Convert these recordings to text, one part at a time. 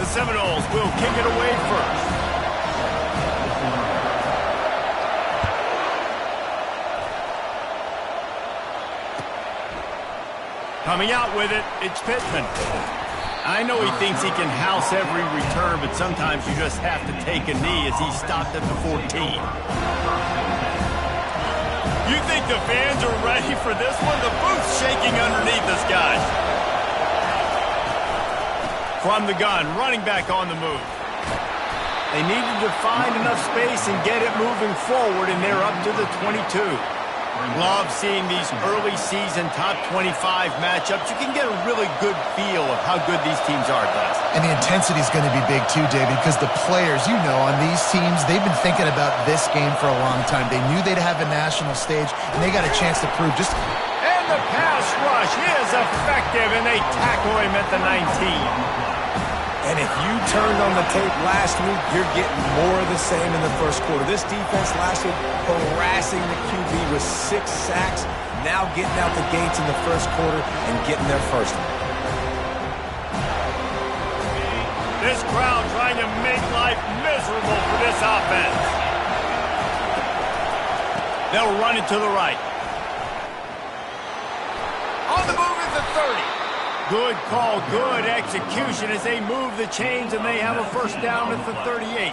The Seminoles will kick it away first. Coming out with it, it's Pittman. I know he thinks he can house every return, but sometimes you just have to take a knee as he stopped at the 14. You think the fans are ready for this one? The booth's shaking underneath us, guys. From the gun, running back on the move. They needed to find enough space and get it moving forward, and they're up to the 22. Love seeing these early season top 25 matchups. You can get a really good feel of how good these teams are, guys. And the intensity is going to be big too, David, because the players, you know, on these teams, they've been thinking about this game for a long time. They knew they'd have a national stage, and they got a chance to prove just... And the pass rush is effective, and they tackle him at the 19. And if you turned on the tape last week, you're getting more of the same in the first quarter. This defense last week harassing the QB with 6 sacks, now getting out the gates in the first quarter and getting their first one. This crowd trying to make life miserable for this offense. They'll run it to the right. On the move is the 30. Good call, good execution as they move the chains, and they have a first down at the 38.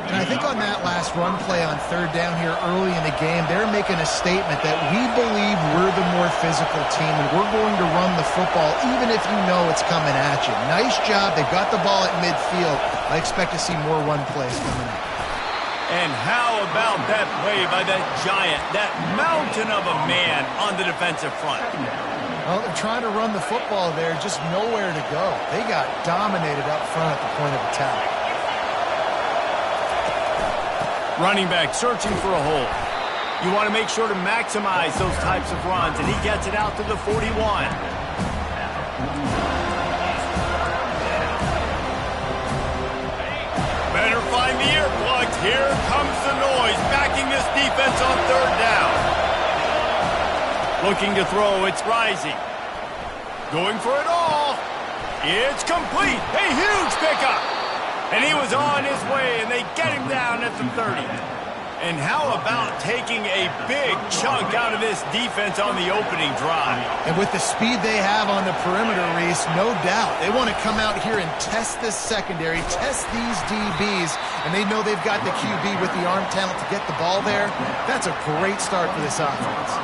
And I think on that last run play on third down here early in the game, they're making a statement that we believe we're the more physical team, and we're going to run the football even if you know it's coming at you. Nice job. They got the ball at midfield. I expect to see more run plays coming up. And how about that play by that giant, that mountain of a man on the defensive front? Well, they're trying to run the football there, just nowhere to go. They got dominated up front at the point of attack. Running back searching for a hole. You want to make sure to maximize those types of runs, and he gets it out to the 41. Better find the earplugs. Here comes the noise, backing this defense on third down. Looking to throw, it's Rising. Going for it all. It's complete. A huge pickup. And he was on his way, and they get him down at the 30. And how about taking a big chunk out of this defense on the opening drive? And with the speed they have on the perimeter, Reese, no doubt. They want to come out here and test this secondary, test these DBs, and they know they've got the QB with the arm talent to get the ball there. That's a great start for this offense.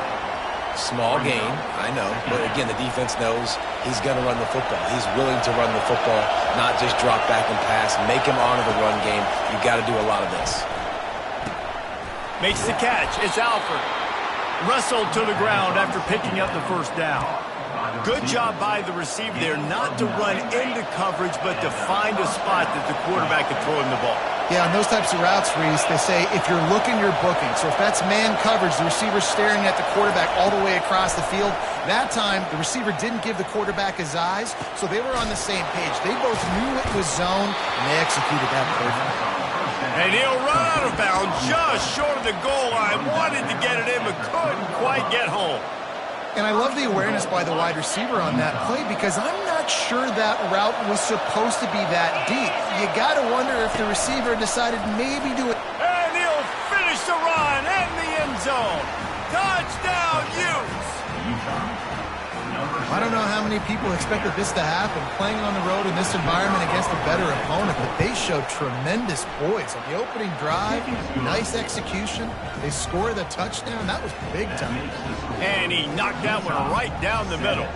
Small gain, I know, but again, the defense knows he's going to run the football. He's willing to run the football, not just drop back and pass, make him honor the run game. You got to do a lot of this. Makes the catch. It's Alford. Wrestled to the ground after picking up the first down. Good job by the receiver there not to run into coverage, but to find a spot that the quarterback could throw him the ball. Yeah, on those types of routes, Reese, they say if you're looking, you're booking. So if that's man coverage, the receiver's staring at the quarterback all the way across the field. That time, the receiver didn't give the quarterback his eyes, so they were on the same page. They both knew it was zone, and they executed that perfectly. And he'll run out of bounds just short of the goal line. Wanted to get it in, but couldn't quite get home. And I love the awareness by the wide receiver on that play because I'm not sure that route was supposed to be that deep. You got to wonder if the receiver decided maybe to... And he'll finish the run in the end zone. Touchdown, Utes! I don't know how many people expected this to happen, playing on the road in this environment against a better opponent, but they showed tremendous poise. On the opening drive, nice execution. They score the touchdown. That was big time. And he knocked that one right down the middle.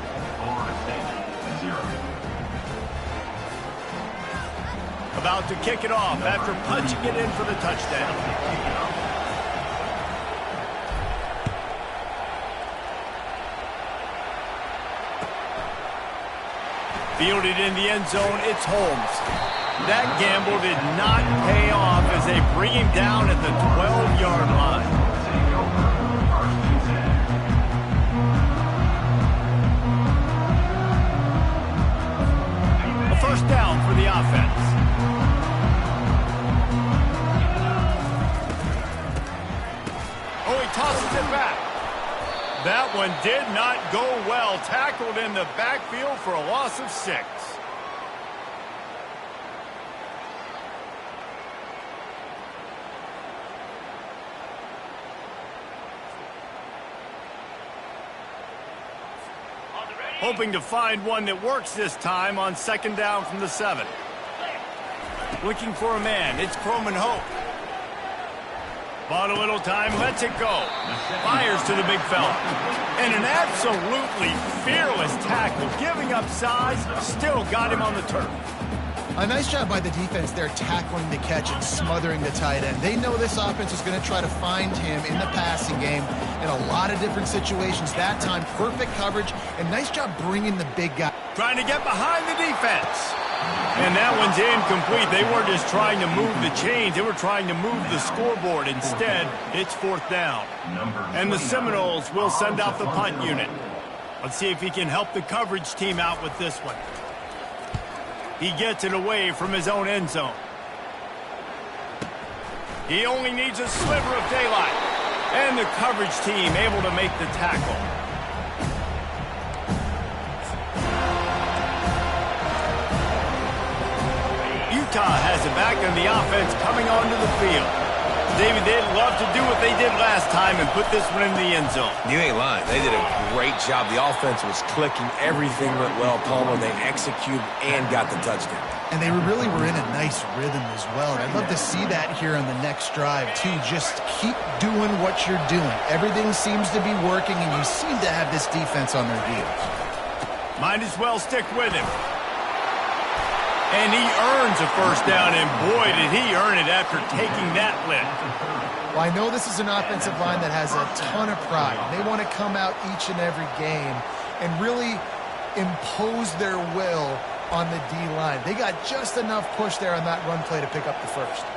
About to kick it off after punching it in for the touchdown. Fielded in the end zone, it's Holmes. That gamble did not pay off as they bring him down at the 12-yard line. A first down for the offense. Oh, he tosses it back. That one did not go well. Tackled in the backfield for a loss of 6. Hoping to find one that works this time on 2nd down from the 7. Looking for a man. It's Croman Hope. Bought a little time, lets it go. Fires to the big fella. And an absolutely fearless tackle. Giving up size, still got him on the turf. A nice job by the defense there tackling the catch and smothering the tight end. They know this offense is going to try to find him in the passing game in a lot of different situations. That time, perfect coverage, and nice job bringing the big guy. Trying to get behind the defense. And that one's incomplete. They weren't just trying to move the chains. They were trying to move the scoreboard. Instead, it's 4th down. And the Seminoles will send out the punt unit. Let's see if he can help the coverage team out with this one. He gets it away from his own end zone. He only needs a sliver of daylight. And the coverage team able to make the tackle. Utah has it back and the offense coming onto the field. David, they'd love to do what they did last time and put this one in the end zone. You ain't lying. They did a great job. The offense was clicking. Everything went well, Palmer. They executed and got the touchdown. And they really were in a nice rhythm as well. And I'd love to see that here on the next drive, too. Just keep doing what you're doing. Everything seems to be working, and you seem to have this defense on their heels. Might as well stick with him. And he earns a 1st down, and boy, did he earn it after taking that lift. Well, I know this is an offensive line that has a ton of pride. They want to come out each and every game and really impose their will on the D-line. They got just enough push there on that run play to pick up the 1st.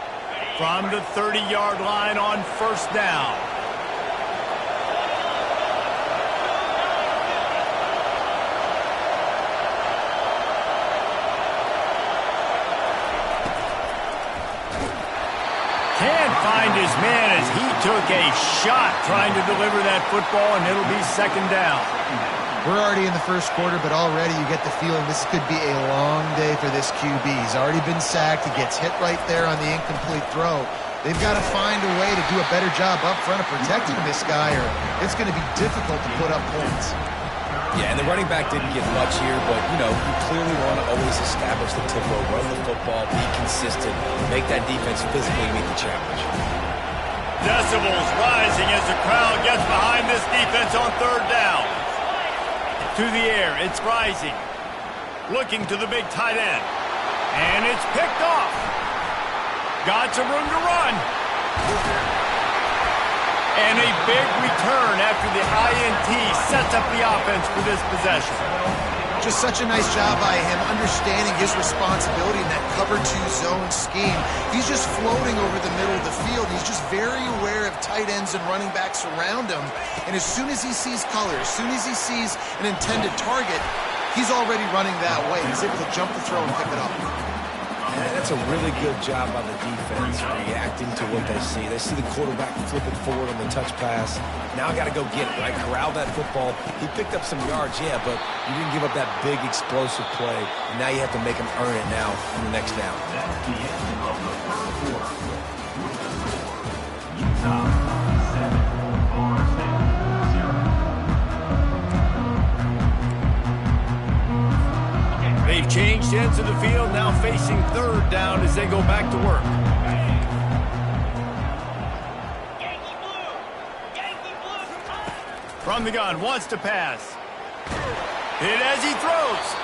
From the 30-yard line on 1st down. Can't find his man as he took a shot trying to deliver that football, and it'll be 2nd down. We're already in the 1st quarter, but already you get the feeling this could be a long day for this QB. He's already been sacked. He gets hit right there on the incomplete throw. They've got to find a way to do a better job up front of protecting this guy, or it's going to be difficult to put up points. Yeah, and the running back didn't get much here, but, you know, you clearly want to always establish the tempo, run the football, be consistent, make that defense physically meet the challenge. Decibels rising as the crowd gets behind this defense on 3rd down. To the air, it's rising. Looking to the big tight end. And it's picked off. Got some room to run. And a big return after the INT sets up the offense for this possession. Just such a nice job by him understanding his responsibility in that cover 2 zone scheme. He's just floating over the middle of the field. He's just very aware of tight ends and running backs around him. And as soon as he sees color, as soon as he sees an intended target, he's already running that way. He's able to jump the throw and pick it up. And that's a really good job by the defense, reacting to what they see. They see the quarterback flipping forward on the touch pass. Now I got to go get it, right? Corral that football. He picked up some yards, yeah, but you didn't give up that big explosive play. And now you have to make him earn it now on the next down. They've changed ends of the field, now facing 3rd down as they go back to work. From the gun, wants to pass. Hit as he throws.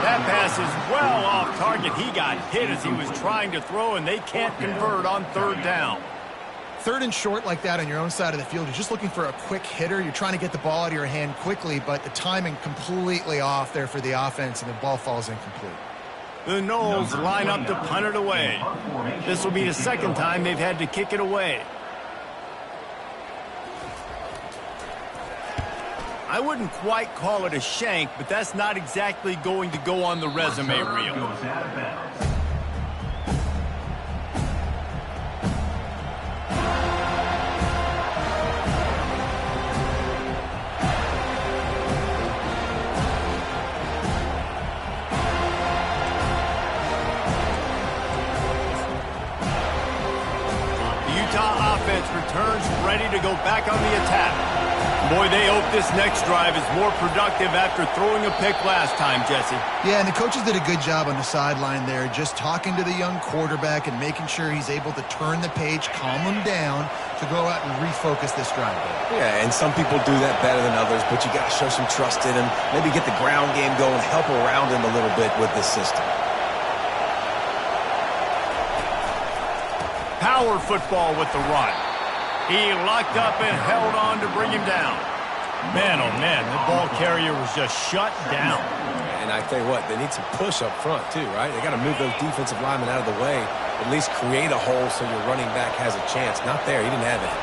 That pass is well off target. He got hit as he was trying to throw, and they can't convert on 3rd down. 3rd and short like that on your own side of the field, you're just looking for a quick hitter. You're trying to get the ball out of your hand quickly, but the timing completely off there for the offense, and the ball falls incomplete. The Noles line up to punt it away. This will be the 2nd time they've had to kick it away. I wouldn't quite call it a shank, but that's not exactly going to go on the resume reel. Utah offense returns ready to go back on the attack. Boy, they hope this next drive is more productive after throwing a pick last time, Jesse. Yeah, and the coaches did a good job on the sideline there, just talking to the young quarterback and making sure he's able to turn the page, calm him down to go out and refocus this drive. Yeah, and some people do that better than others, but you got to show some trust in him, maybe get the ground game going, help around him a little bit with this system. Power football with the run. He locked up and held on to bring him down. Man, oh man, the ball carrier was just shut down. And I tell you what, they need some push up front too, right? They got to move those defensive linemen out of the way, at least create a hole so your running back has a chance. Not there, he didn't have it.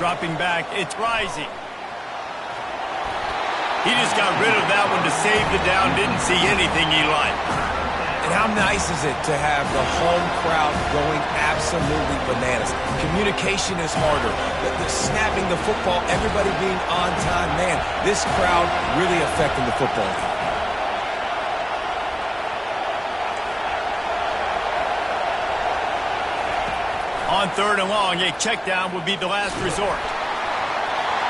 Dropping back, it's Rising. He just got rid of that one to save the down, didn't see anything he liked. And how nice is it to have the home crowd going absolutely bananas? Communication is harder. The snapping the football, everybody being on time. Man, this crowd really affecting the football game. On 3rd and long, a check down would be the last resort.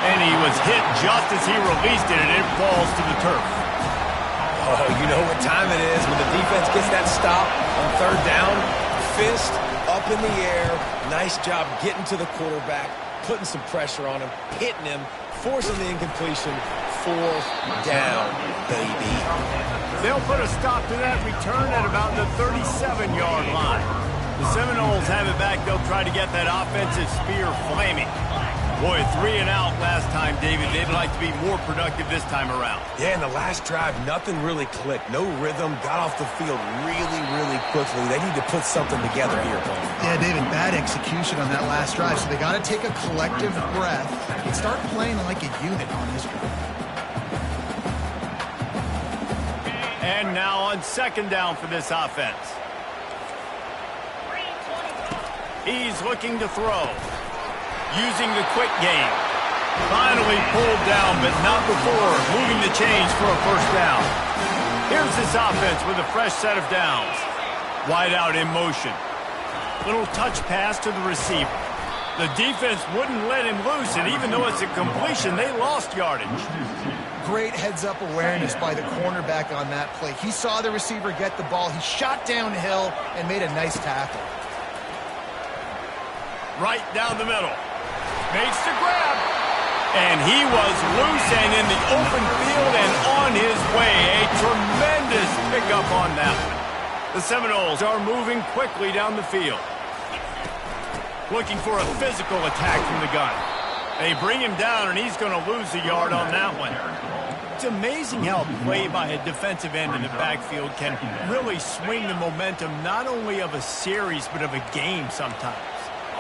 And he was hit just as he released it, and it falls to the turf. Oh, you know what time it is when the defense gets that stop on 3rd down. Fist up in the air. Nice job getting to the quarterback, putting some pressure on him, hitting him, forcing the incompletion. 4th down, baby. They'll put a stop to that return at about the 37-yard line. The Seminoles have it back. They'll try to get that offensive spear flaming. Boy, 3 and out last time, David. They'd like to be more productive this time around. Yeah, in the last drive, nothing really clicked. No rhythm. Got off the field really, really quickly. They need to put something together here, Paul. Yeah, David, bad execution on that last drive. So they got to take a collective breath and start playing like a unit on this drive. And now on 2nd down for this offense. He's looking to throw. Using the quick game. Finally pulled down, but not before moving the chains for a 1st down. Here's this offense with a fresh set of downs. Wide out in motion. Little touch pass to the receiver. The defense wouldn't let him loose, and even though it's a completion, they lost yardage. Great heads-up awareness by the cornerback on that play. He saw the receiver get the ball. He shot downhill and made a nice tackle. Right down the middle. Makes the grab. And he was loose and in the open field and on his way. A tremendous pickup on that one. The Seminoles are moving quickly down the field. Looking for a physical attack from the gun. They bring him down, and he's going to lose a yard on that one. It's amazing how play by a defensive end in the backfield can really swing the momentum not only of a series but of a game sometimes.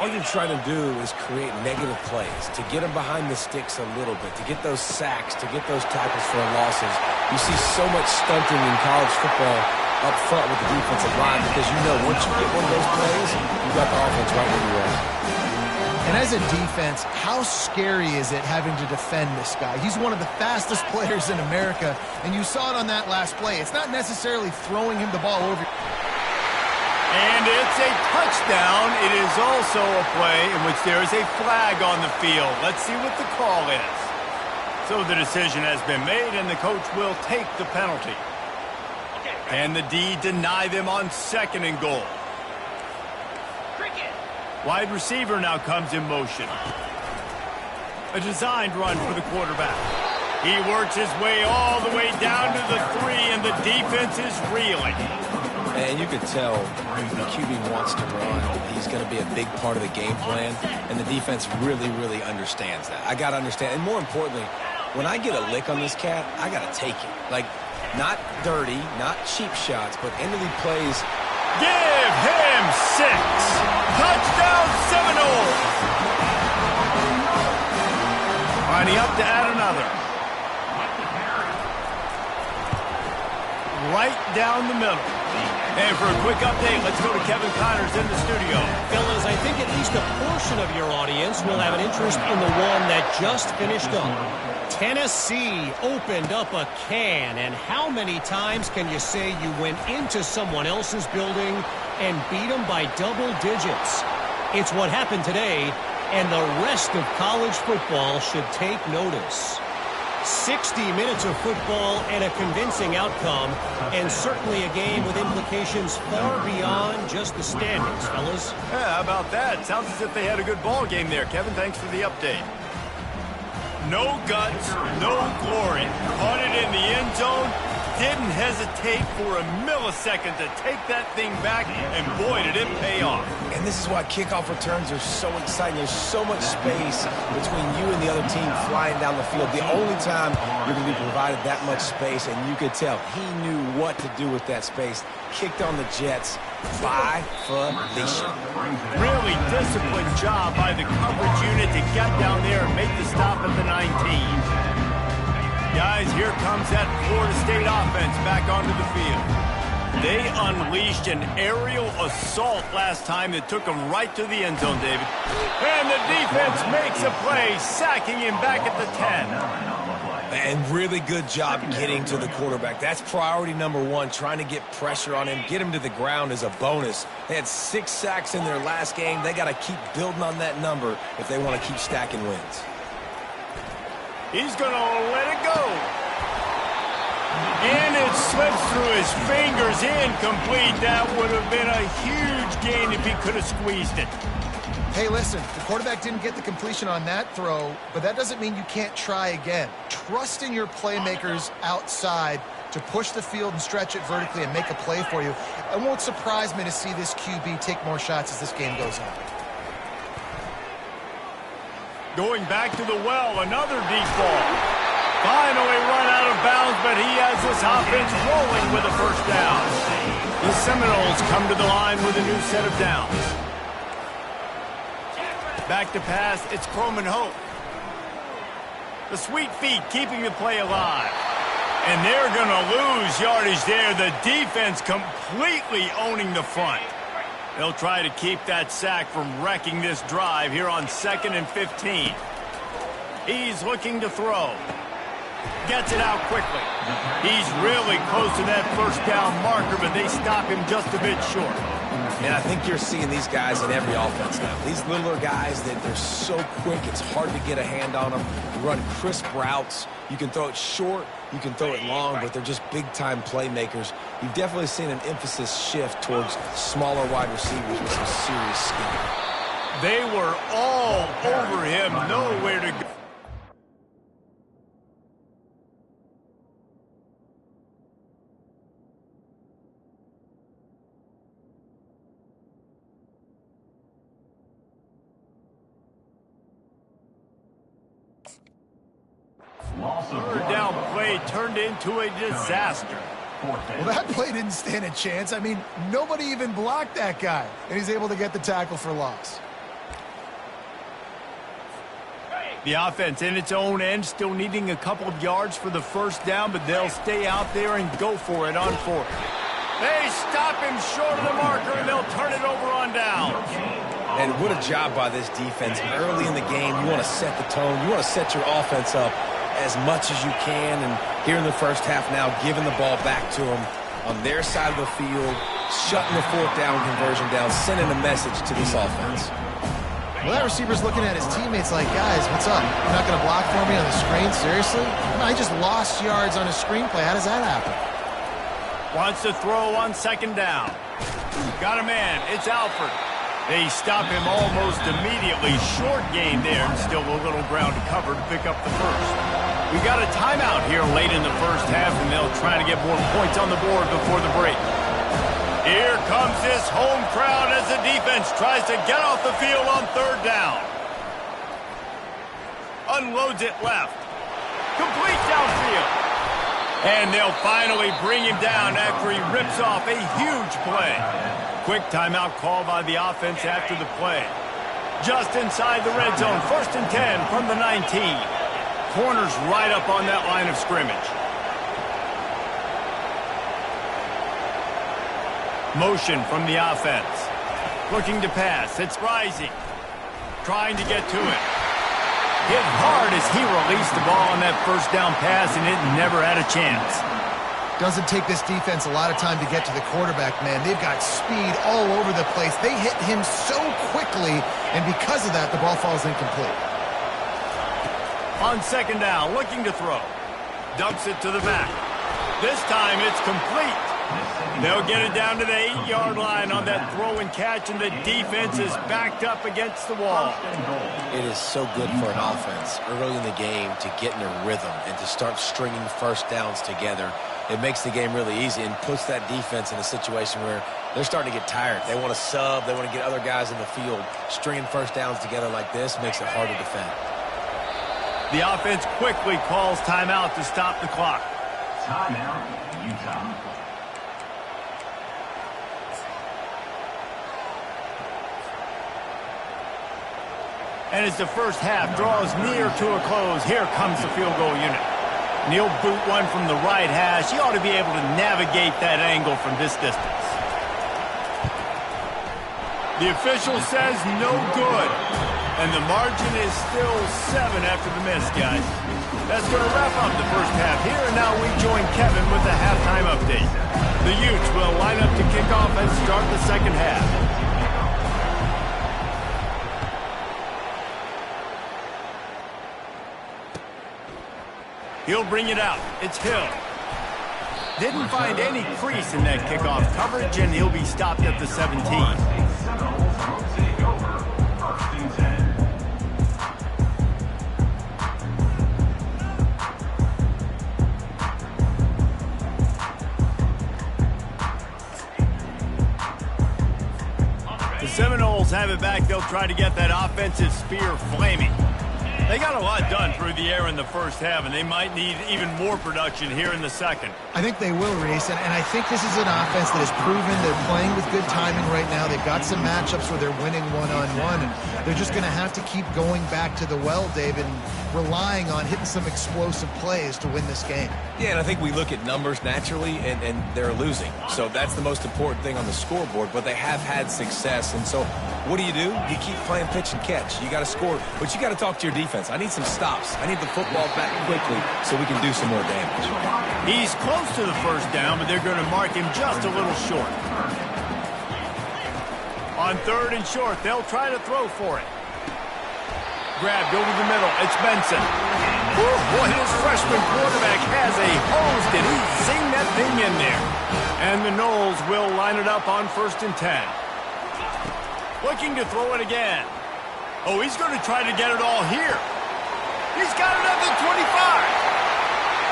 All you're trying to do is create negative plays, to get them behind the sticks a little bit, to get those sacks, to get those tackles for losses. You see so much stunting in college football up front with the defensive line because you know once you get one of those plays, you got the offense right where you are. And as a defense, how scary is it having to defend this guy? He's one of the fastest players in America, and you saw it on that last play. It's not necessarily throwing him the ball over. And it's a touchdown. It is also a play in which there is a flag on the field. Let's see what the call is. So the decision has been made, and the coach will take the penalty. And the D deny them on 2nd and goal. Wide receiver now comes in motion. A designed run for the quarterback. He works his way all the way down to the 3, and the defense is reeling. And you could tell the QB wants to run. He's going to be a big part of the game plan, and the defense really, really understands that. I got to understand, and more importantly, when I get a lick on this cat, I got to take it. Like, not dirty, not cheap shots, but end of the plays. Give him 6. Touchdown Seminoles. Lining up to add another. Right down the middle. And for a quick update, let's go to Kevin Connors in the studio. Fellas, I think at least a portion of your audience will have an interest in the one that just finished up. Tennessee opened up a can, and how many times can you say you went into someone else's building and beat them by double digits? It's what happened today and the rest of college football should take notice. 60 minutes of football and a convincing outcome, and certainly a game with implications far beyond just the standings, fellas. Yeah, how about that? Sounds as if they had a good ball game there. Kevin, thanks for the update. No guts, no glory. Caught it in the end zone. Didn't hesitate for a millisecond to take that thing back, and boy, did it pay off. And this is why kickoff returns are so exciting. There's so much space between you and the other team flying down the field. The only time you're going to be provided that much space, and you could tell he knew what to do with that space. Kicked on the Jets by Felicia. Really disciplined job by the coverage unit to get down there and make the stop at the 19. Guys, here comes that Florida State offense back onto the field. They unleashed an aerial assault last time that took them right to the end zone, David. And the defense makes a play, sacking him back at the 10. And really good job getting to the quarterback. That's priority number one, trying to get pressure on him. Get him to the ground as a bonus. They had 6 sacks in their last game. They got to keep building on that number if they want to keep stacking wins. He's going to let it go. And it slips through his fingers, incomplete. That would have been a huge gain if he could have squeezed it. Hey, listen, the quarterback didn't get the completion on that throw, but that doesn't mean you can't try again. Trust in your playmakers outside to push the field and stretch it vertically and make a play for you. It won't surprise me to see this QB take more shots as this game goes on. Going back to the well, another deep ball. Finally run out of bounds, but he has this offense rolling with a first down. The Seminoles come to the line with a new set of downs. Back to pass, it's Croman Hope. The sweet feet keeping the play alive. And they're going to lose yardage there. The defense completely owning the front. They'll try to keep that sack from wrecking this drive here on 2nd and 15. He's looking to throw. Gets it out quickly. He's really close to that first down marker, but they stop him just a bit short. And I think you're seeing these guys in every offense now. These littler guys, that they're so quick, it's hard to get a hand on them. You run crisp routes. You can throw it short, you can throw it long, but they're just big-time playmakers. You've definitely seen an emphasis shift towards smaller wide receivers with some serious skill. They were all over him, nowhere to go. Third down play turned into a disaster. Well, that play didn't stand a chance. I mean, nobody even blocked that guy, and he's able to get the tackle for loss. The offense in its own end still needing a couple of yards for the first down, but they'll stay out there and go for it on 4th. They stop him short of the marker, and they'll turn it over on down. And what a job by this defense. Early in the game, you want to set the tone. You want to set your offense up as much as you can, and here in the first half now, giving the ball back to them on their side of the field, shutting the 4th down conversion down, sending a message to this offense. Well, that receiver's looking at his teammates like, guys, what's up? You're not going to block for me on the screen? Seriously? I just lost yards on a screenplay. How does that happen? Wants to throw on 2nd down. Got a man. It's Alford. They stop him almost immediately. Short gain there, and still a little ground to cover to pick up the first. We got a timeout here late in the first half, and they'll try to get more points on the board before the break. Here comes this home crowd as the defense tries to get off the field on 3rd down. Unloads it left. Complete downfield. And they'll finally bring him down after he rips off a huge play. Quick timeout call by the offense after the play. Just inside the red zone, 1st and 10 from the 19. Corners right up on that line of scrimmage. Motion from the offense. Looking to pass. It's rising. Trying to get to it. Hit hard as he released the ball on that first down pass, and it never had a chance. Doesn't take this defense a lot of time to get to the quarterback, man. They've got speed all over the place. They hit him so quickly, and because of that, the ball falls incomplete. On second down, looking to throw. Dumps it to the back. This time it's complete. They'll get it down to the 8-yard line on that throw and catch, and the defense is backed up against the wall. It is so good for an offense early in the game to get in a rhythm and to start stringing first downs together. It makes the game really easy and puts that defense in a situation where they're starting to get tired. They want to sub. They want to get other guys in the field. Stringing first downs together like this makes it hard to defend. The offense quickly calls timeout to stop the clock. Timeout, Utah. And as the first half draws near to a close, here comes the field goal unit. And he'll boot one from the right hash. He ought to be able to navigate that angle from this distance. The official says no good. And the margin is still 7 after the miss, guys. That's going to wrap up the first half here. And now we join Kevin with the halftime update. The Utes will line up to kick off and start the second half. He'll bring it out. It's Hill. Didn't find any crease in that kickoff coverage, and he'll be stopped at the 17. The Seminoles have it back. They'll try to get that offensive spear flaming. They got a lot done through the air in the first half, and they might need even more production here in the second. I think they will, Reese, and I think this is an offense that has proven they're playing with good timing right now. They've got some matchups where they're winning one-on-one, and they're just going to have to keep going back to the well, David, and relying on hitting some explosive plays to win this game. Yeah, and I think we look at numbers naturally, and they're losing. So that's the most important thing on the scoreboard, but they have had success. And so what do? You keep playing pitch and catch. You got to score, but you got to talk to your defense. I need some stops. I need the football back quickly so we can do some more damage. He's close to the first down, but they're going to mark him just a little short. On third and short, they'll try to throw for it. Grabbed over the middle. It's Benson. Whew, boy, his freshman quarterback has a hose. Did he zing that thing in there? And the Noles will line it up on 1st and 10. Looking to throw it again. Oh, he's going to try to get it all here. He's got it at the 25.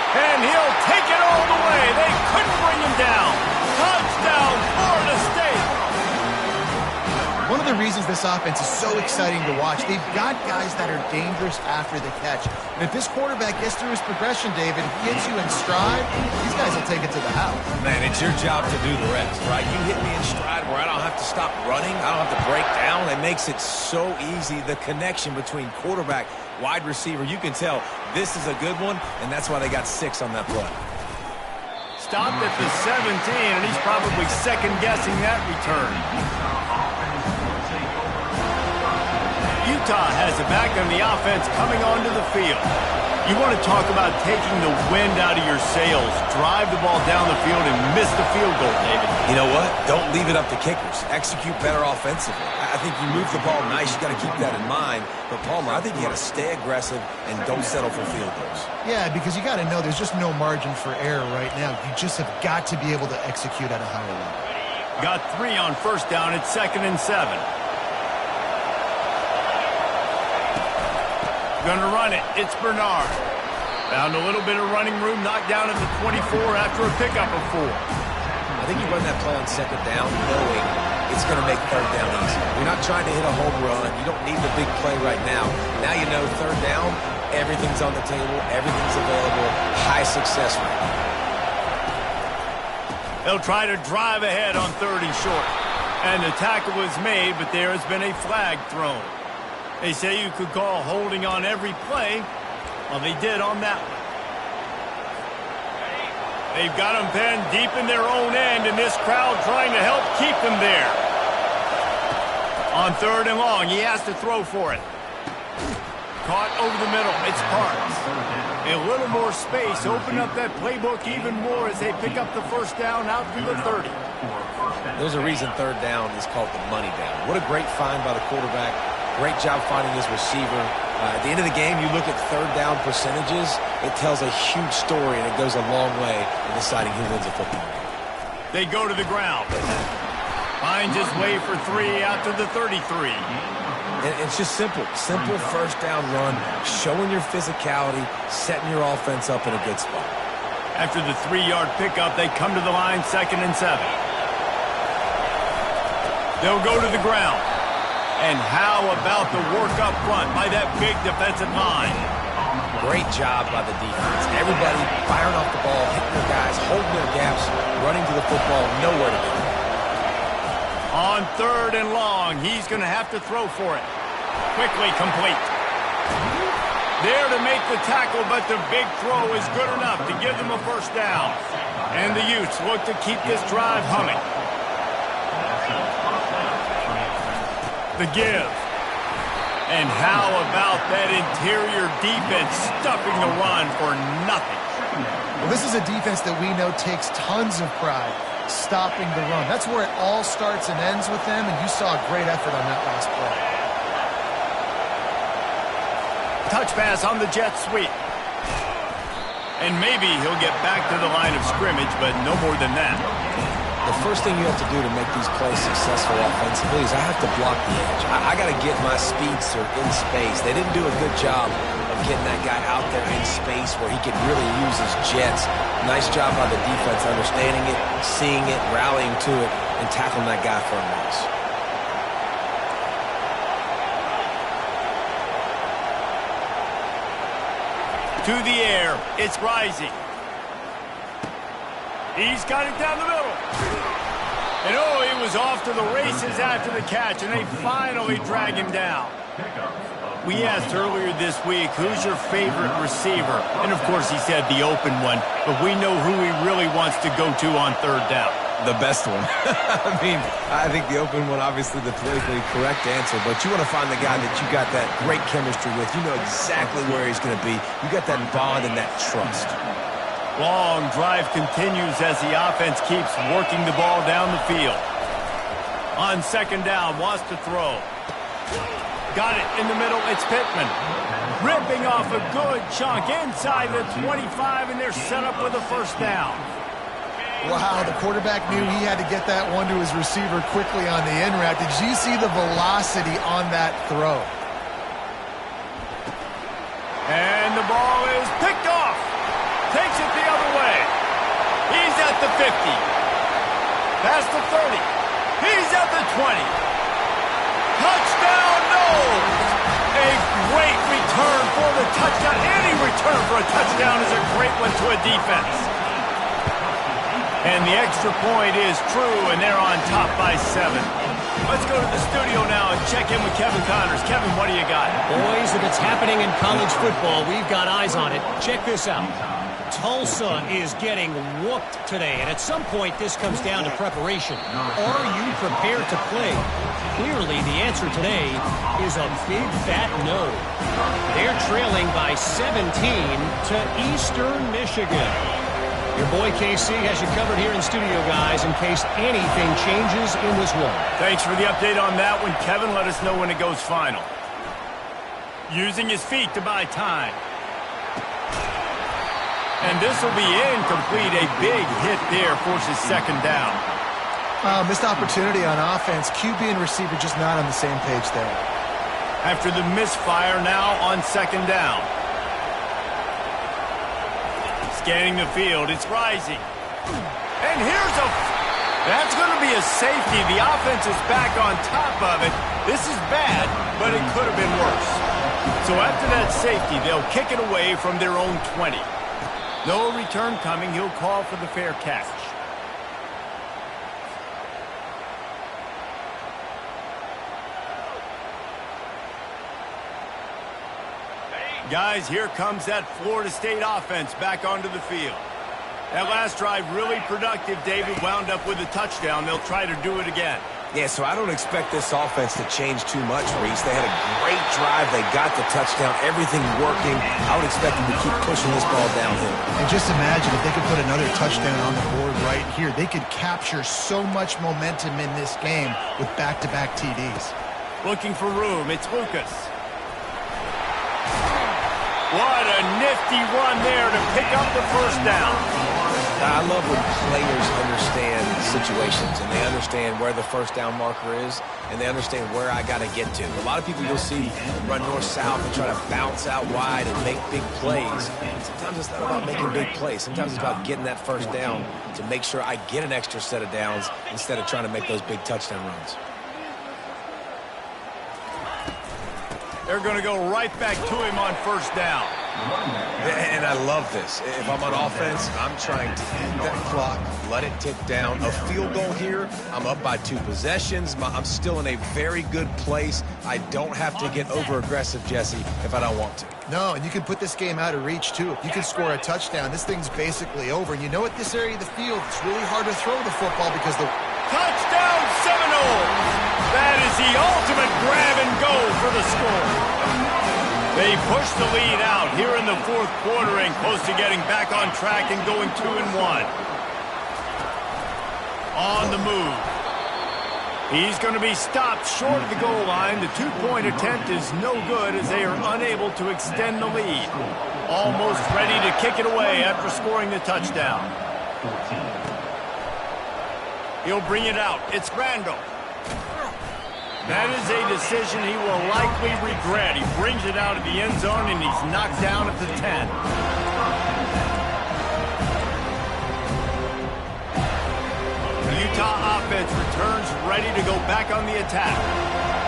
And he'll take it all the way. They couldn't bring him down. Touchdown, Florida State. One of the reasons this offense is so exciting to watch, they've got guys that are dangerous after the catch. And if this quarterback gets through his progression, David, gets you in stride, these guys will take it to the house. Man, it's your job to do the rest, right? You hit me in stride where I don't have to stop running. I don't have to break down. It makes it so easy. The connection between quarterback, wide receiver, you can tell this is a good one, and that's why they got 6 on that play. Stopped at the 17, and he's probably second-guessing that return. Utah has it back on the offense coming onto the field. You want to talk about taking the wind out of your sails. Drive the ball down the field and miss the field goal, David. You know what? Don't leave it up to kickers. Execute better offensively. I think you move the ball nice. You got to keep that in mind. But, Palmer, I think you got to stay aggressive and don't settle for field goals. Yeah, because you got to know there's just no margin for error right now. You just have got to be able to execute at a higher level. Got 3 on first down. It's 2nd and 7. Gonna run it. It's Bernard. Found a little bit of running room, knocked down at the 24 after a pickup of 4. I think you run that play on 2nd down knowing it's going to make 3rd down easy. You're not trying to hit a home run. You don't need the big play right now. Now you know 3rd down, everything's on the table, everything's available, high success rate. They'll try to drive ahead on 3rd and short. And the tackle was made, but there has been a flag thrown. They say you could call holding on every play. Well, they did on that one. They've got them penned deep in their own end, and this crowd trying to help keep them there. On 3rd and long, he has to throw for it. Caught over the middle. It's Parks. A little more space, open up that playbook even more as they pick up the first down out to the 30. There's a reason third down is called the money down. What a great find by the quarterback. Great job finding his receiver. At the end of the game, you look at third down percentages, it tells a huge story, and it goes a long way in deciding who wins a football game. They go to the ground. Finds his way for 3 out to the 33. And it's just simple. Simple first down run, showing your physicality, setting your offense up in a good spot. After the 3-yard pickup, they come to the line, 2nd and 7. They'll go to the ground. And how about the work up front by that big defensive line? Great job by the defense. Everybody firing off the ball, hitting their guys, holding their gaps, running to the football, nowhere to go. On 3rd and long, he's going to have to throw for it. Quickly complete. There to make the tackle, but the big throw is good enough to give them a first down. And the Utes look to keep this drive humming. The give. And how about that interior defense stuffing the run for nothing? Well, this is a defense that we know takes tons of pride stopping the run. That's where it all starts and ends with them, and you saw a great effort on that last play. Touch pass on the jet sweep. And maybe he'll get back to the line of scrimmage, but no more than that. The first thing you have to do to make these plays successful offensively is I have to block the edge. I got to get my speedster in space. They didn't do a good job of getting that guy out there in space where he could really use his jets. Nice job by the defense understanding it, seeing it, rallying to it, and tackling that guy for a loss. To the air, it's Rising. He's got it down the middle. And oh, he was off to the races after the catch, and they finally drag him down. We asked earlier this week, who's your favorite receiver? And of course he said the open one, but we know who he really wants to go to on 3rd down. The best one. I think the open one, obviously the politically correct answer, but you want to find the guy that you got that great chemistry with. You know exactly where he's going to be. You got that bond and that trust. Long drive continues as the offense keeps working the ball down the field. On 2nd down, wants to throw. Got it in the middle, it's Pittman. Ripping off a good chunk inside the 25, and they're set up with a first down. Wow, the quarterback knew he had to get that one to his receiver quickly on the in route. Did you see the velocity on that throw? And the ball is picked off. Takes it the other way. He's at the 50. Past the 30. He's at the 20. Touchdown, no! A great return for the touchdown. Any return for a touchdown is a great one to a defense. And the extra point is true, and they're on top by 7. Let's go to the studio now and check in with Kevin Connors. Kevin, what do you got? Boys, if it's happening in college football, we've got eyes on it. Check this out. Tulsa is getting whooped today, and at some point this comes down to preparation. Are you prepared to play? Clearly, the answer today is a big fat no. They're trailing by 17 to Eastern Michigan. Your boy KC has you covered here in studio, guys, in case anything changes in this one. Thanks for the update on that one, Kevin. Let us know when it goes final. Using his feet to buy time. And this will be incomplete. A big hit there forces 2nd down. Missed opportunity on offense. QB and receiver just not on the same page there. After the misfire, now on 2nd down. Scanning the field, it's Rising. And here's that's going to be a safety. The offense is back on top of it. This is bad, but it could have been worse. So after that safety, they'll kick it away from their own 20. No return coming. He'll call for the fair catch. Guys, here comes that Florida State offense back onto the field. That last drive really productive. David wound up with a touchdown. They'll try to do it again. Yeah, so I don't expect this offense to change too much, Reese. They had a great drive. They got the touchdown. Everything working. I would expect them to keep pushing this ball downhill. And just imagine if they could put another touchdown on the board right here. They could capture so much momentum in this game with back-to-back TDs. Looking for room. It's Lucas. What a nifty run there to pick up the first down. I love when players understand situations and they understand where the first down marker is and they understand where I got to get to. A lot of people you'll see run north-south and try to bounce out wide and make big plays. Sometimes it's not about making big plays. Sometimes it's about getting that first down to make sure I get an extra set of downs instead of trying to make those big touchdown runs. They're going to go right back to him on first down. And I love this. If I'm on offense, I'm trying to end that clock, let it tick down. A field goal here, I'm up by 2 possessions. I'm still in a very good place. I don't have to get over-aggressive, Jesse, if I don't want to. No, and you can put this game out of reach, too. If you can score a touchdown, this thing's basically over. And you know, at this area of the field, it's really hard to throw the football because the... Touchdown Seminoles! That is the ultimate grab and go for the score. They push the lead out here in the fourth quarter and close to getting back on track and going 2-1. On the move. He's going to be stopped short of the goal line. The 2-point attempt is no good as they are unable to extend the lead. Almost ready to kick it away after scoring the touchdown. He'll bring it out. It's Randall. That is a decision he will likely regret. He brings it out of the end zone, and he's knocked down at the 10. The Utah offense returns ready to go back on the attack.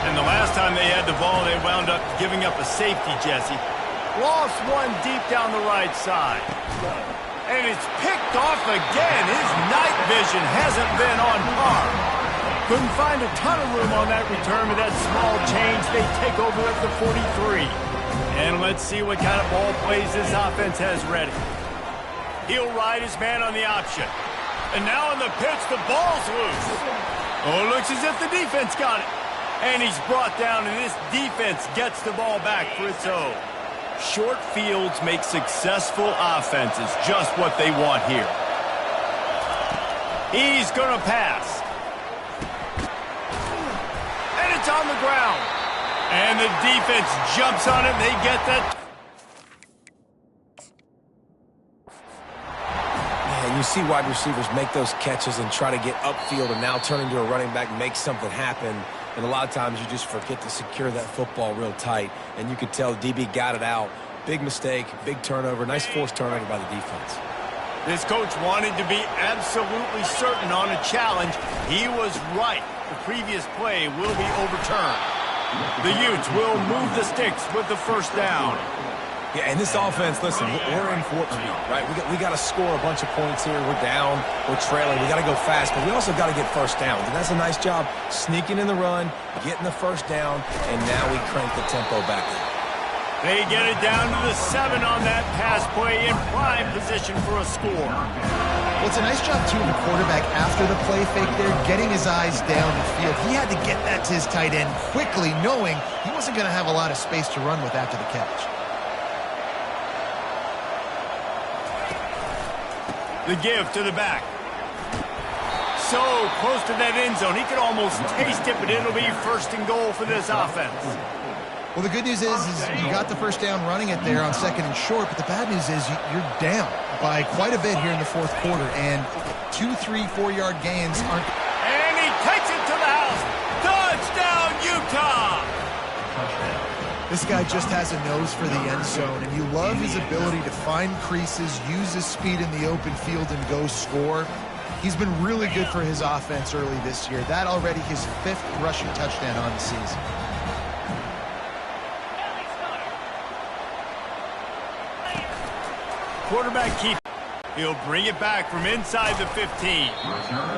And the last time they had the ball, they wound up giving up a safety, Jesse. Lost one deep down the right side. And it's picked off again. His night vision hasn't been on par. Couldn't find a ton of room on that return with that small change. They take over at the 43. And let's see what kind of ball plays this offense has ready. He'll ride his man on the option. And now on the pitch, the ball's loose. Oh, it looks as if the defense got it. And he's brought down, and this defense gets the ball back for its own. Short fields make successful offenses just what they want here. He's going to pass. It's on the ground. And the defense jumps on it. They get that. And you see wide receivers make those catches and try to get upfield and now turn into a running back, make something happen. And a lot of times you just forget to secure that football real tight. And you could tell DB got it out. Big mistake, big turnover, nice forced turnover by the defense. This coach wanted to be absolutely certain on a challenge. He was right. The previous play will be overturned. The Utes will move the sticks with the first down. Yeah, and this offense, listen, we're in warp speed, right? We got to score a bunch of points here. We're down, we're trailing. We got to go fast, but we also got to get first downs. And that's a nice job sneaking in the run, getting the first down, and now we crank the tempo back up. They get it down to the 7 on that pass play in prime position for a score. Well, it's a nice job, too, of the quarterback after the play fake there, getting his eyes down the field. He had to get that to his tight end quickly, knowing he wasn't going to have a lot of space to run with after the catch. The give to the back. So close to that end zone. He could almost taste it, but it'll be first and goal for this offense. Well, the good news is you got the first down running it there on 2nd and short, but the bad news is you're down by quite a bit here in the fourth quarter, and 2, 3, 4-yard gains aren't... And he takes it to the house. Touchdown, Utah! This guy just has a nose for the end zone, and you love his ability to find creases, use his speed in the open field, and go score. He's been really good for his offense early this year. That already his 5th rushing touchdown on the season. Quarterback keep. He'll bring it back from inside the 15.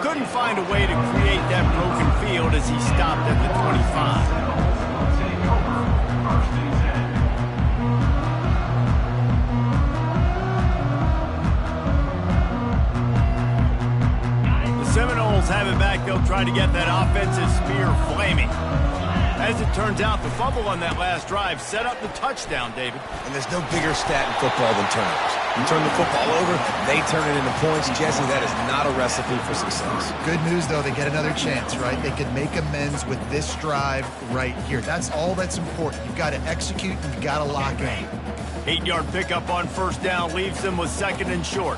Couldn't find a way to create that broken field as he stopped at the 25. The Seminoles have it back. They'll They'll try to get that offensive spear flaming. As it turns out, the fumble on that last drive set up the touchdown, David. And there's no bigger stat in football than turnovers. You turn the football over, they turn it into points. Jesse, that is not a recipe for success. Good news, though, they get another chance, right? They can make amends with this drive right here. That's all that's important. You've got to execute and you've got to lock in. 8-yard pickup on first down leaves them with 2nd and short.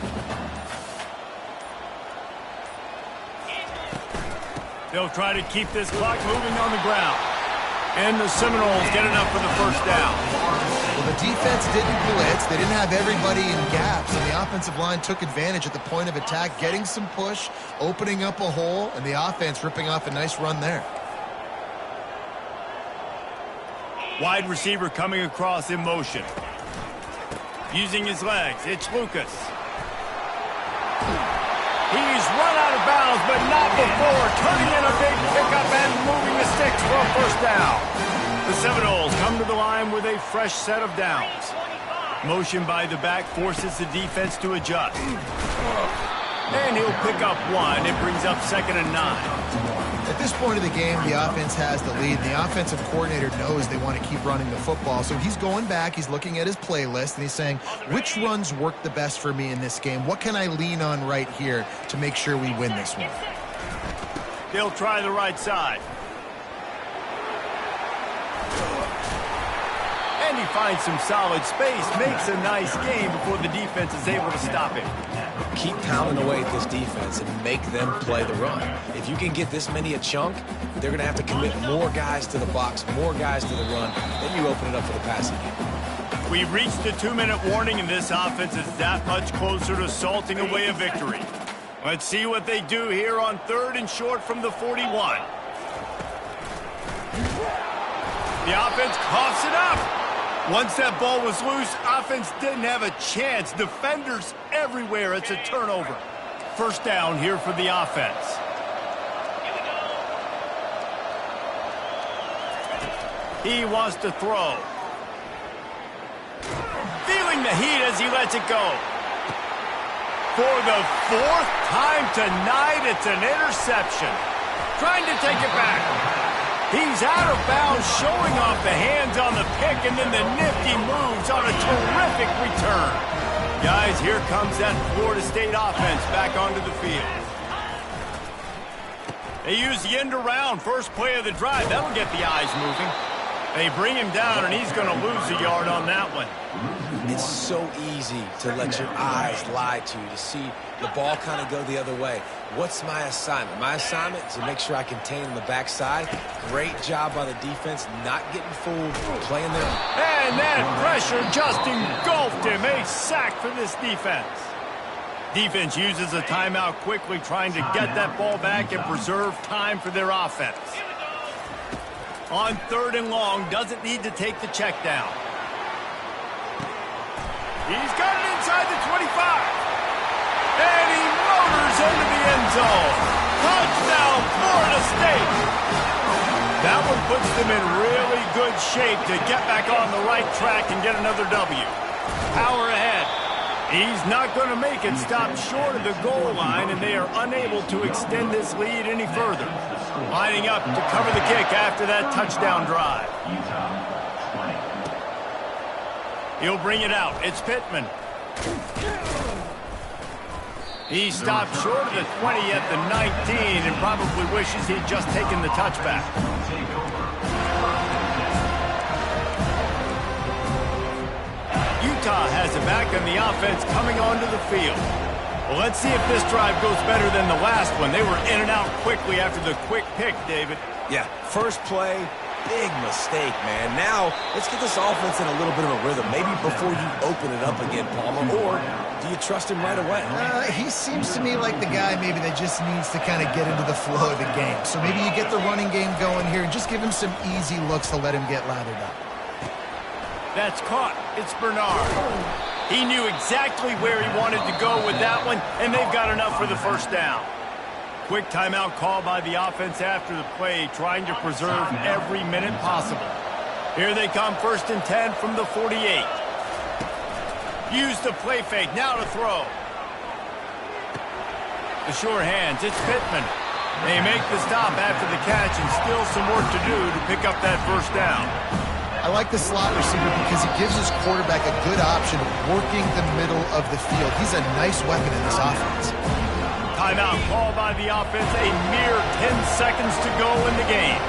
They'll try to keep this clock moving on the ground. And the Seminoles get enough for the first down. Well, the defense didn't blitz. They didn't have everybody in gaps, and the offensive line took advantage at the point of attack, getting some push, opening up a hole, and the offense ripping off a nice run there. Wide receiver coming across in motion. Using his legs, it's Lucas. He's run out of bounds, but not before turning in a big pickup and moving the sticks for a first down. The Seminoles come to the line with a fresh set of downs. Motion by the back forces the defense to adjust. And he'll pick up 1. It brings up 2nd and 9. At this point of the game, the offense has the lead. The offensive coordinator knows they want to keep running the football. So he's going back, he's looking at his playlist, and he's saying, which runs work the best for me in this game? What can I lean on right here to make sure we win this one? They'll try the right side. And he finds some solid space, makes a nice game before the defense is able to stop him. Keep pounding away at this defense and make them play the run. If you can get this many a chunk, they're going to have to commit more guys to the box, more guys to the run. Then you open it up for the passing game. We've reached the 2-minute warning, and this offense is that much closer to salting away a victory. Let's see what they do here on 3rd and short from the 41. The offense coughs it up. Once that ball was loose, offense didn't have a chance. Defenders everywhere. It's a turnover. First down here for the offense. He wants to throw. Feeling the heat as he lets it go. For the 4th time tonight, it's an interception. Trying to take it back. He's out of bounds, showing off the hands on the pick, and then the nifty moves on a terrific return. Guys, here comes that Florida State offense back onto the field. They use the end around, first play of the drive. That'll get the eyes moving. They bring him down, and he's going to lose a yard on that one. It's so easy to let your eyes lie to you, to see the ball kind of go the other way. What's my assignment? My assignment is to make sure I contain on the backside. Great job by the defense, not getting fooled, playing their... And that pressure just engulfed him. A sack for this defense. Defense uses a timeout quickly, trying to get that ball back and preserve time for their offense. On 3rd and long, doesn't need to take the check down. He's got it inside the 25. And he motors into the end zone. Touchdown, Florida State. That one puts them in really good shape to get back on the right track and get another W. Power ahead. He's not going to make it stop short of the goal line, and they are unable to extend this lead any further. Lining up to cover the kick after that touchdown drive. He'll bring it out. It's Pittman. He stopped short of the 20 at the 19 and probably wishes he'd just taken the touchback. Utah has it back, and the offense coming onto the field. Well, let's see if this drive goes better than the last one. They were in and out quickly after the quick pick, David. Yeah, first play, big mistake, man. Now, let's get this offense in a little bit of a rhythm. Maybe before you open it up again, Palmer, or do you trust him right away? He seems to me like the guy maybe that just needs to kind of get into the flow of the game. So maybe you get the running game going here and just give him some easy looks to let him get lathered up. That's caught. It's Bernard. He knew exactly where he wanted to go with that one, and they've got enough for the first down. Quick timeout call by the offense after the play, trying to preserve every minute possible. Here they come, 1st and 10 from the 48. Use the play fake, now to throw. The sure hands, it's Pittman. They make the stop after the catch and still some work to do to pick up that first down. I like the slot receiver because he gives his quarterback a good option of working the middle of the field. He's a nice weapon in this offense. Timeout called by the offense. A mere 10 seconds to go in the game.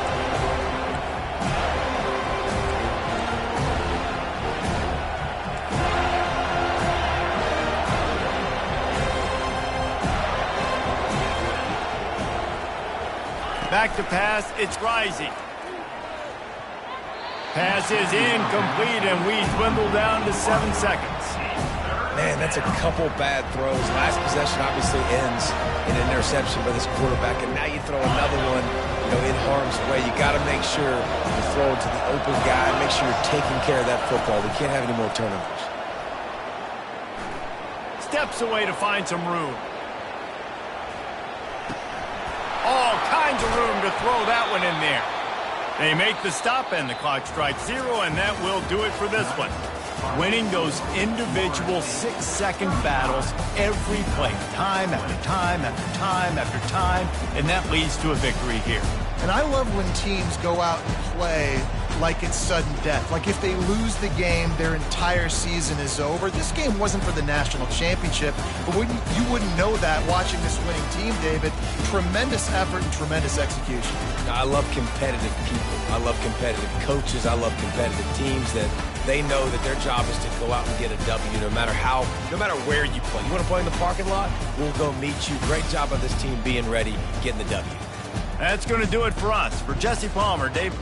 Back to pass, it's rising. Pass is incomplete, and we dwindle down to 7 seconds. Man, that's a couple bad throws. Last possession obviously ends in an interception by this quarterback, and now you throw another one, in harm's way. You got to make sure you throw it to the open guy. Make sure you're taking care of that football. We can't have any more turnovers. Steps away to find some room. All kinds of room to throw that one in there. They make the stop, and the clock strikes 0, and that will do it for this one. Winning those individual 6-second battles every play, time after time after time after time, and that leads to a victory here. And I love when teams go out and play like it's sudden death. Like if they lose the game, their entire season is over. This game wasn't for the national championship, but you wouldn't know that watching this winning team, David. Tremendous effort and tremendous execution. I love competitive people. I love competitive coaches. I love competitive teams that they know that their job is to go out and get a W no matter where you play. You want to play in the parking lot? We'll go meet you. Great job of this team being ready, getting the W. That's going to do it for us. For Jesse Palmer, Dave.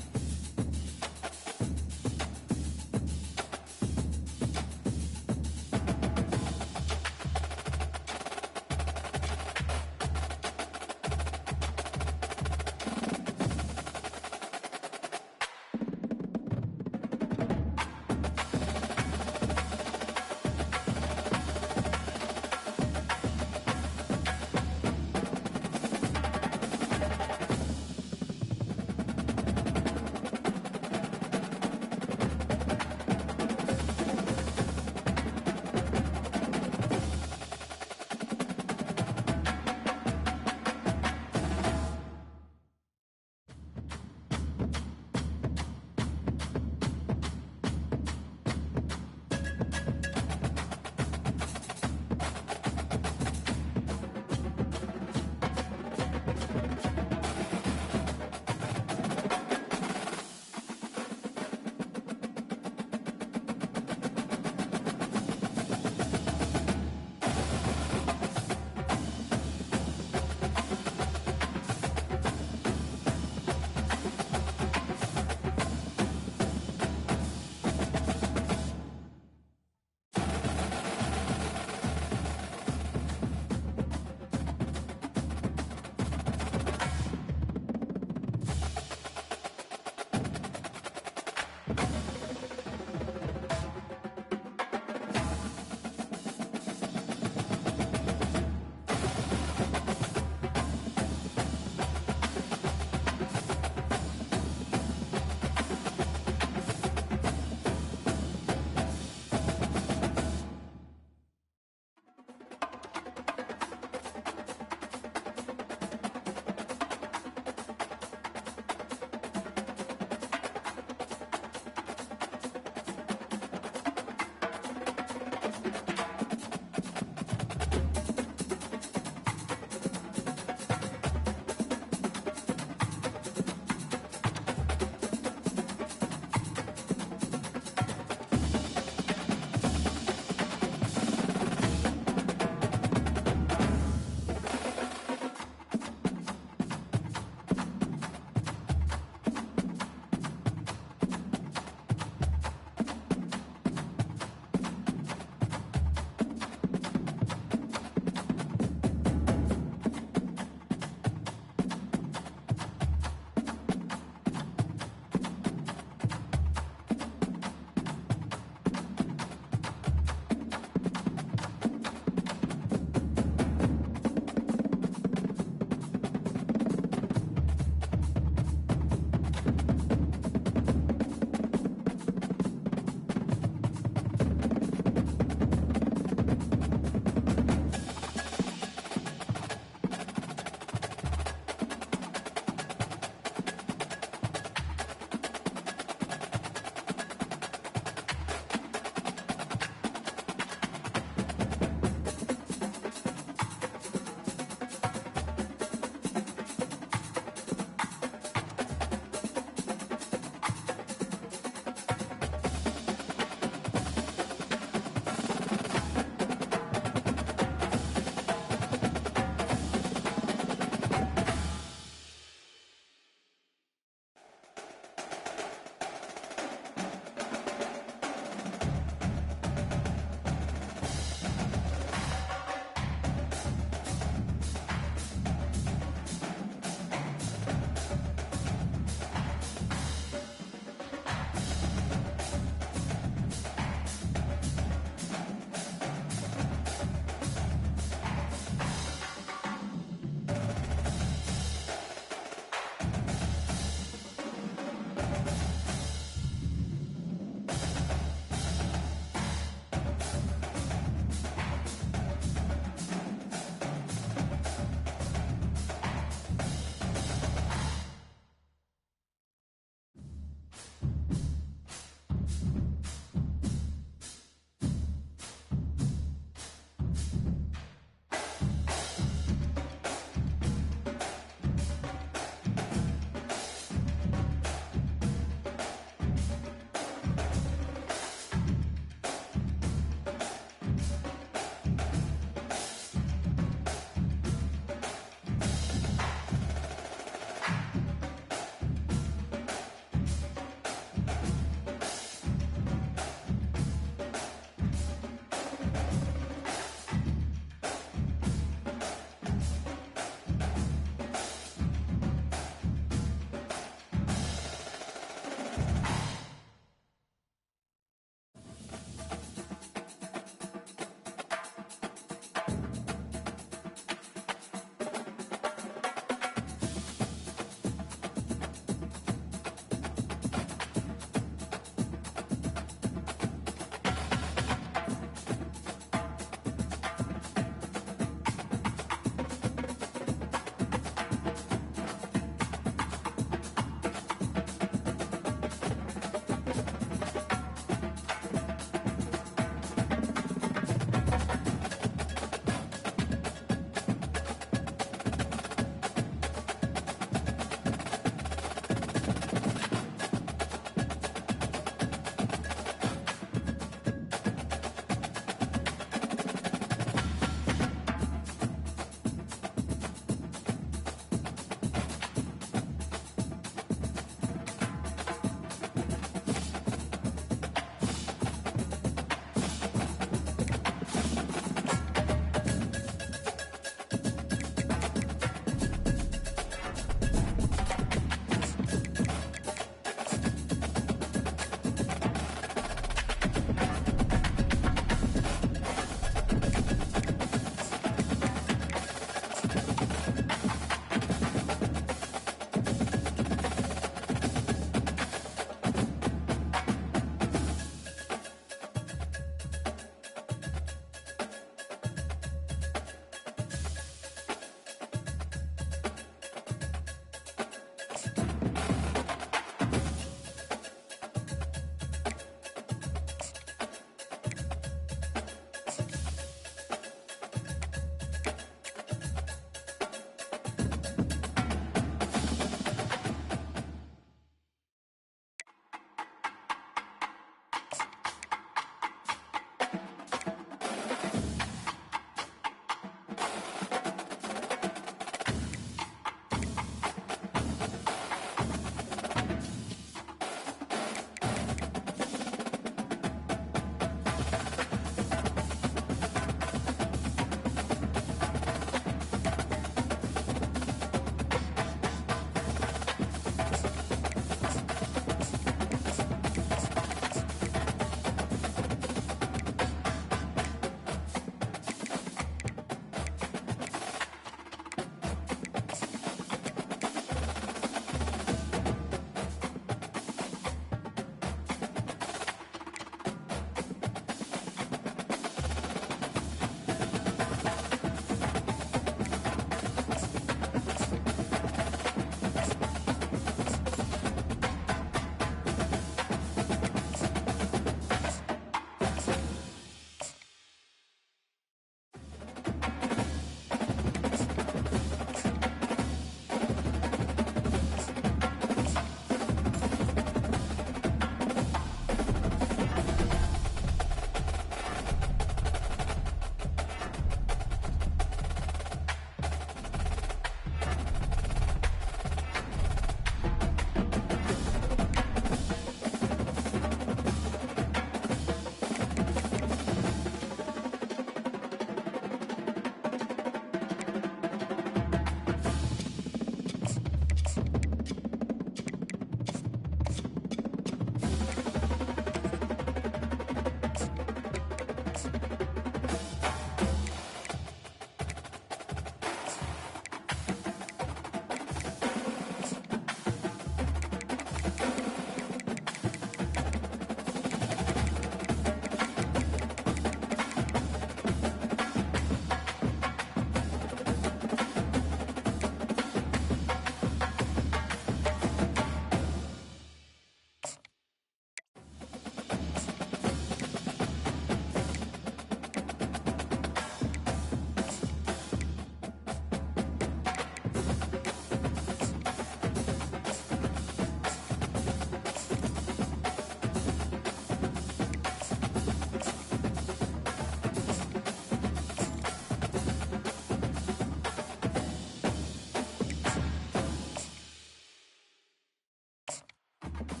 Utah.